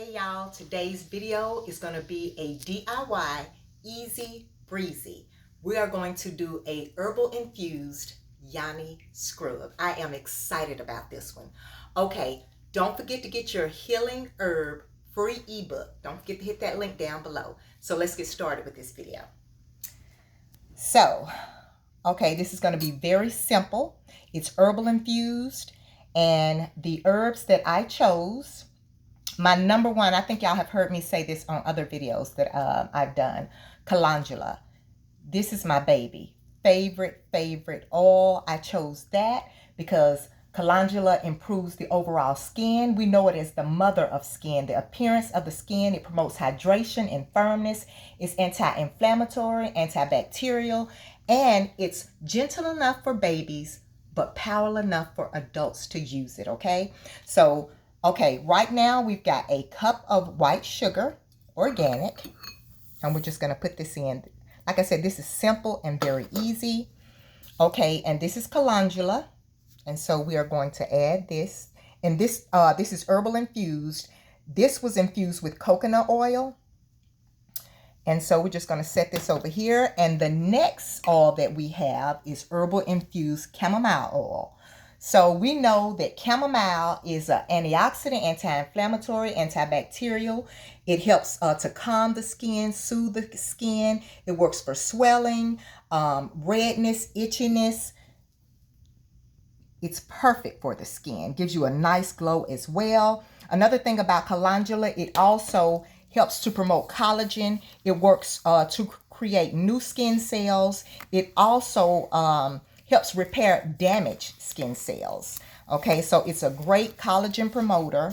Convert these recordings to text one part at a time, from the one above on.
Hey y'all, today's video is going to be a DIY easy breezy. We are going to do a herbal infused Yoni scrub. I am excited about this one. Okay, don't forget to get your healing herb free ebook. Don't forget to hit that link down below. So let's get started with this video. So, okay, this is going to be very simple. It's herbal infused, and the herbs that I chose, my number one, I think y'all have heard me say this on other videos that I've done, Calendula. This is my baby. Favorite oil. I chose that because Calendula improves the overall skin. We know it as the mother of skin. The appearance of the skin, it promotes hydration and firmness. It's anti-inflammatory, antibacterial, and it's gentle enough for babies, but powerful enough for adults to use it, okay? So, okay, right now we've got a cup of white sugar, organic, and we're just going to put this in. Like I said, this is simple and very easy. Okay, and this is calendula, and so we are going to add this. And this is herbal infused. This was infused with coconut oil. And so we're just going to set this over here. And the next oil that we have is herbal infused chamomile oil. So we know that chamomile is an antioxidant, anti-inflammatory, antibacterial. It helps to calm the skin, soothe the skin. It works for swelling, redness, itchiness. It's perfect for the skin. Gives you a nice glow as well. Another thing about calendula, it also helps to promote collagen. It works to create new skin cells. It also helps repair damaged skin cells. Okay, so it's a great collagen promoter.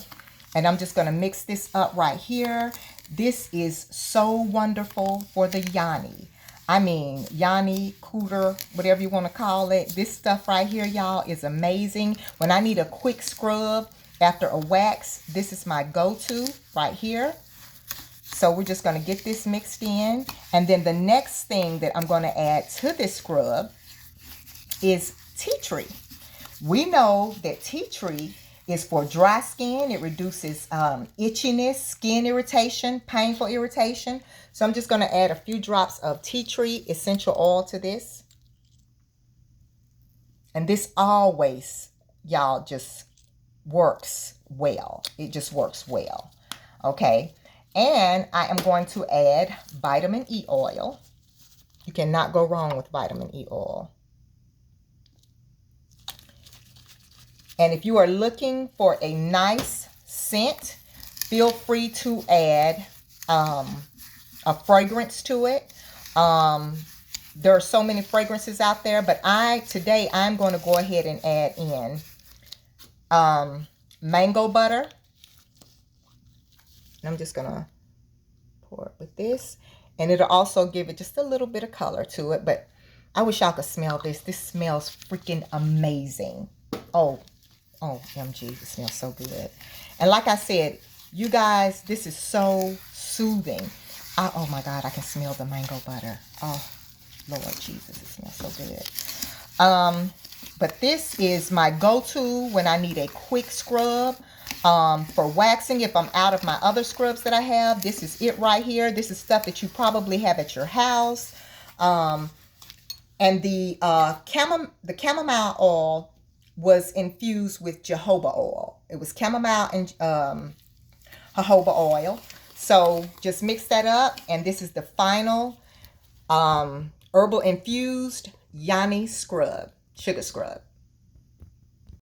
And I'm just going to mix this up right here. This is so wonderful for the Yoni. I mean, Yoni, cooter, whatever you want to call it. This stuff right here, y'all, is amazing. When I need a quick scrub after a wax, this is my go-to right here. So we're just going to get this mixed in. And then the next thing that I'm going to add to this scrub is tea tree. We know that tea tree is for dry skin. It reduces itchiness, skin irritation, painful irritation. So I'm just going to add a few drops of tea tree essential oil to this. And this always, y'all, just works well. It just works well. Okay. And I am going to add vitamin E oil. You cannot go wrong with vitamin E oil. And if you are looking for a nice scent, feel free to add a fragrance to it. There are so many fragrances out there, but today I'm going to go ahead and add in mango butter. And I'm just going to pour it with this. And it'll also give it just a little bit of color to it. But I wish y'all could smell this. This smells freaking amazing. Oh, MG, it smells so good. And like I said, you guys, this is so soothing. Oh my God, I can smell the mango butter. Oh, Lord Jesus, it smells so good. But this is my go-to when I need a quick scrub. For waxing, if I'm out of my other scrubs that I have, this is it right here. This is stuff that you probably have at your house. And the chamomile oil was infused with jojoba oil. It was chamomile and jojoba oil. So just mix that up, and this is the final herbal infused Yoni scrub, sugar scrub.